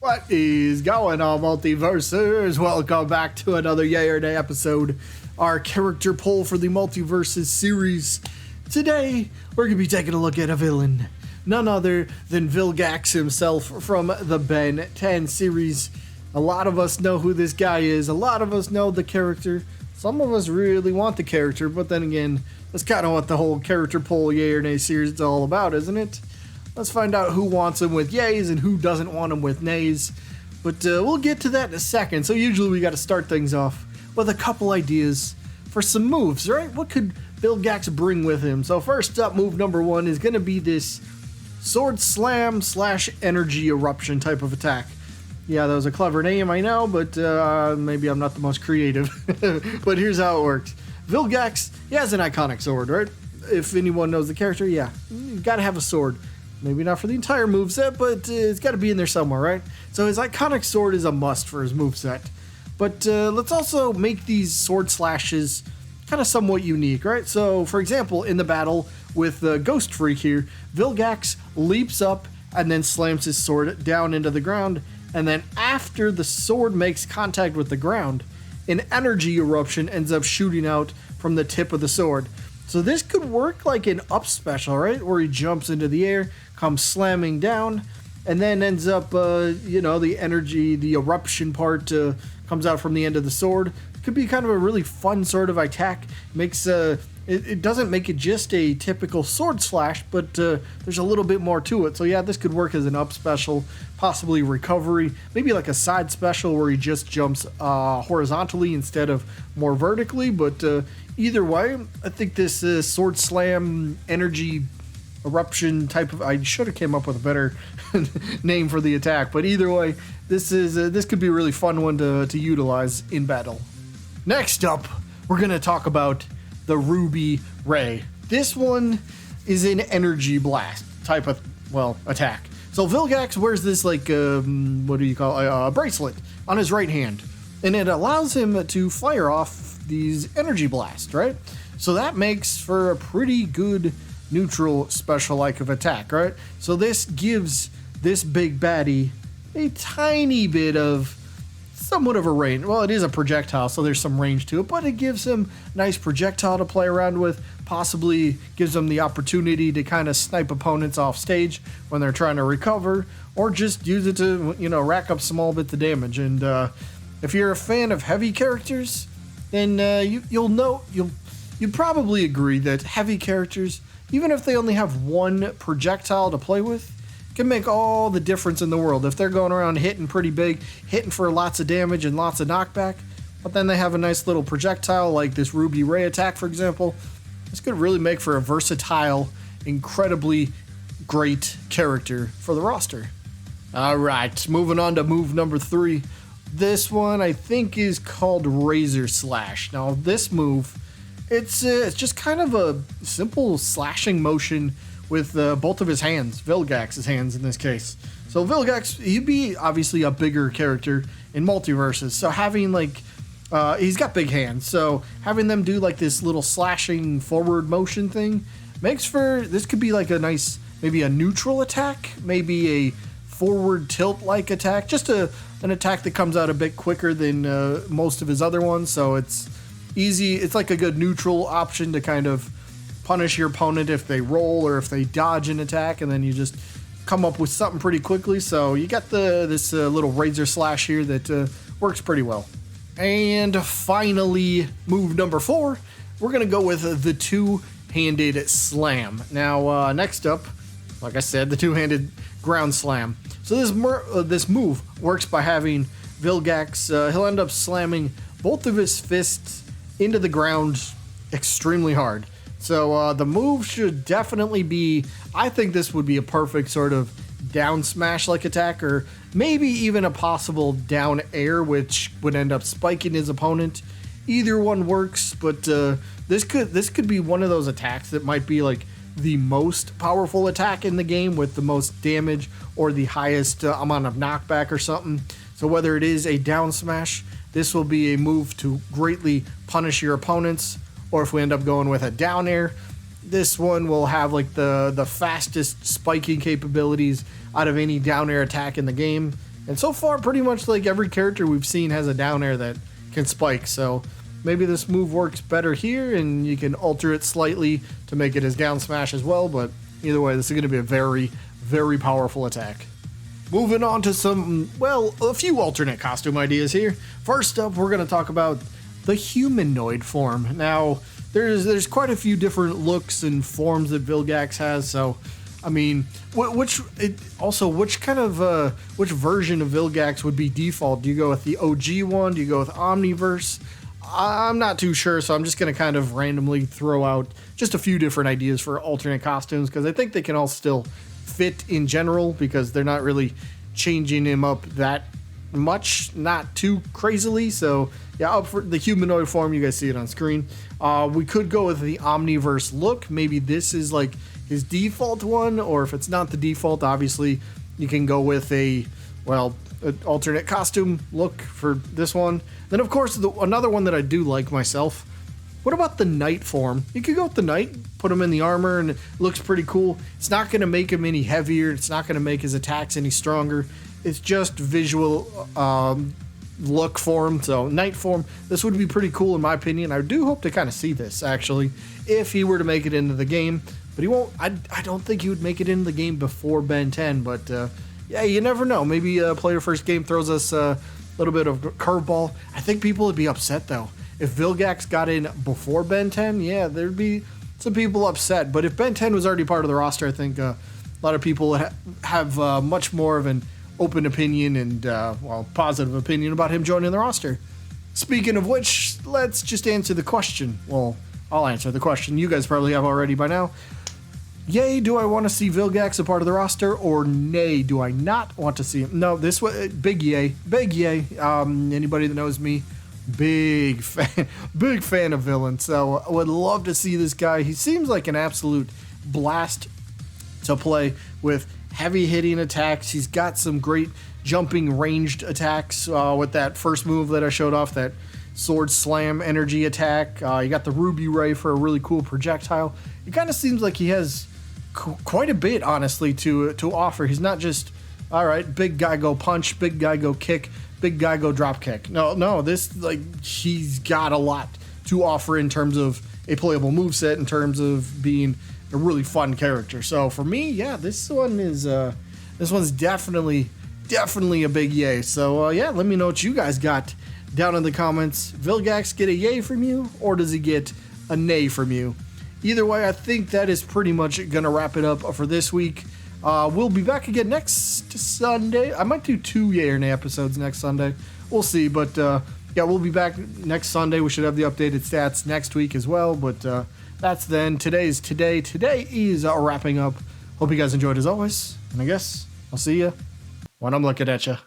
What is going on, Multiversers? Welcome back to another Yay or Nay episode, our character poll for the Multiversus series. Today, we're going to be taking a look at a villain, none other than Vilgax himself from the Ben 10 series. A lot of us know who this guy is, a lot of us know the character, some of us really want the character, but then again, that's kind of what the whole character poll Yay or Nay series is all about, isn't it? Let's find out who wants him with yays and who doesn't want him with nays. But we'll get to that in a second. So usually we got to start things off with a couple ideas for some moves, right? What could Vilgax bring with him? So first up, move number one is going to be this sword slam / energy eruption type of attack. Yeah, that was a clever name, I know, but maybe I'm not the most creative. But here's how it works. Vilgax, he has an iconic sword, right? If anyone knows the character, yeah, you got to have a sword. Maybe not for the entire moveset, but it's got to be in there somewhere, right? So his iconic sword is a must for his moveset. But let's also make these sword slashes kind of somewhat unique, right? So, for example, in the battle with Ghost Freak here, Vilgax leaps up and then slams his sword down into the ground. And then after the sword makes contact with the ground, an energy eruption ends up shooting out from the tip of the sword. So this could work like an up special, right? Where he jumps into the air, comes slamming down, and then ends up, the energy, the eruption part comes out from the end of the sword. Could be kind of a really fun sort of attack. Makes it doesn't make it just a typical sword slash, but there's a little bit more to it. So yeah, this could work as an up special, possibly recovery, maybe like a side special where he just jumps horizontally instead of more vertically. But either way, I think this sword slam energy eruption type of, I should have came up with a better name for the attack, but either way, this could be a really fun one to utilize in battle. Next up, we're going to talk about the Ruby Ray. This one is an energy blast type of, attack. So Vilgax wears this a bracelet on his right hand, and it allows him to fire off these energy blasts, right? So that makes for a pretty good neutral special like of attack, right? So this gives this big baddie a tiny bit of somewhat of a range. Well, it is a projectile, so there's some range to it, but it gives him a nice projectile to play around with, possibly gives him the opportunity to kind of snipe opponents off stage when they're trying to recover, or just use it to, rack up small bits of damage. And if you're a fan of heavy characters, then you'd probably agree that heavy characters, even if they only have one projectile to play with, can make all the difference in the world. If they're going around hitting pretty big, hitting for lots of damage and lots of knockback, but then they have a nice little projectile like this Ruby Ray attack, for example, this could really make for a versatile, incredibly great character for the roster. All right, moving on to move number 3. This one I think is called Razor Slash. Now this move, it's just kind of a simple slashing motion with both of his hands, Vilgax's hands in this case. So Vilgax, he'd be obviously a bigger character in Multiverses. So having he's got big hands. So having them do like this little slashing forward motion thing makes for, this could be like a nice, maybe a neutral attack, maybe a forward tilt like attack, just an attack that comes out a bit quicker than most of his other ones. So it's easy. It's like a good neutral option to kind of punish your opponent if they roll or if they dodge an attack, and then you just come up with something pretty quickly. So you got this little razor slash here that works pretty well. And finally, move number 4, we're going to go with the two-handed slam. Now, next up, like I said, the two-handed ground slam. So this move works by having Vilgax, he'll end up slamming both of his fists into the ground extremely hard. So the move should definitely be, I think this would be a perfect sort of down smash like attack, or maybe even a possible down air, which would end up spiking his opponent. Either one works, but this could be one of those attacks that might be like the most powerful attack in the game with the most damage or the highest amount of knockback or something. So whether it is a down smash, this will be a move to greatly punish your opponents, or if we end up going with a down air, this one will have like the fastest spiking capabilities out of any down air attack in the game. And so far, pretty much like every character we've seen has a down air that can spike. So maybe this move works better here, and you can alter it slightly to make it as down smash as well. But either way, this is going to be a very, very powerful attack. Moving on to some, well, a few alternate costume ideas here. First up, we're going to talk about the humanoid form. Now, there's quite a few different looks and forms that Vilgax has, so I mean, which kind of which version of Vilgax would be default? Do you go with the OG one? Do you go with Omniverse? I'm not too sure, so I'm just going to kind of randomly throw out just a few different ideas for alternate costumes, because I think they can all still fit in general, because they're not really changing him up that much, not too crazily. So yeah, up for the humanoid form, you guys see it on screen. We could go with the Omniverse look. Maybe this is like his default one, or if it's not the default, obviously you can go with an alternate costume look for this one. Then of course another one that I do like myself. What about the Knight form? You could go with the Knight, put him in the armor, and it looks pretty cool. It's not going to make him any heavier. It's not going to make his attacks any stronger. It's just visual look for him. So Knight form, this would be pretty cool in my opinion. I do hope to kind of see this, actually, if he were to make it into the game. But he won't. I don't think he would make it into the game before Ben 10. But yeah, you never know. Maybe Player First Game throws us a little bit of curveball. I think people would be upset, though. If Vilgax got in before Ben 10, yeah, there'd be some people upset. But if Ben 10 was already part of the roster, I think a lot of people have much more of an open opinion and, positive opinion about him joining the roster. Speaking of which, let's just answer the question. Well, I'll answer the question you guys probably have already by now. Yay, do I want to see Vilgax a part of the roster, or nay, do I not want to see him? No, this was big yay. Anybody that knows me, big fan of villain. So I would love to see this guy. He seems like an absolute blast to play with, heavy hitting attacks. He's got some great jumping ranged attacks with that first move that I showed off, that sword slam energy attack. You got the Ruby Ray for a really cool projectile. It kind of seems like he has quite a bit, honestly, to offer. He's not just, all right, big guy go punch, big guy go kick, big guy go drop kick. No, this, like, he's got a lot to offer in terms of a playable moveset, in terms of being a really fun character. So for me, yeah, this one's definitely a big yay. So yeah, let me know what you guys got down in the comments. Vilgax get a yay from you, or does he get a nay from you? Either way, I think that is pretty much gonna wrap it up for this week. We'll be back again next Sunday. I might do 2 yay or nay episodes next Sunday. We'll see, but yeah, we'll be back next Sunday. We should have the updated stats next week as well, but that's then. Today is wrapping up. Hope you guys enjoyed as always, and I guess I'll see you when I'm looking at you.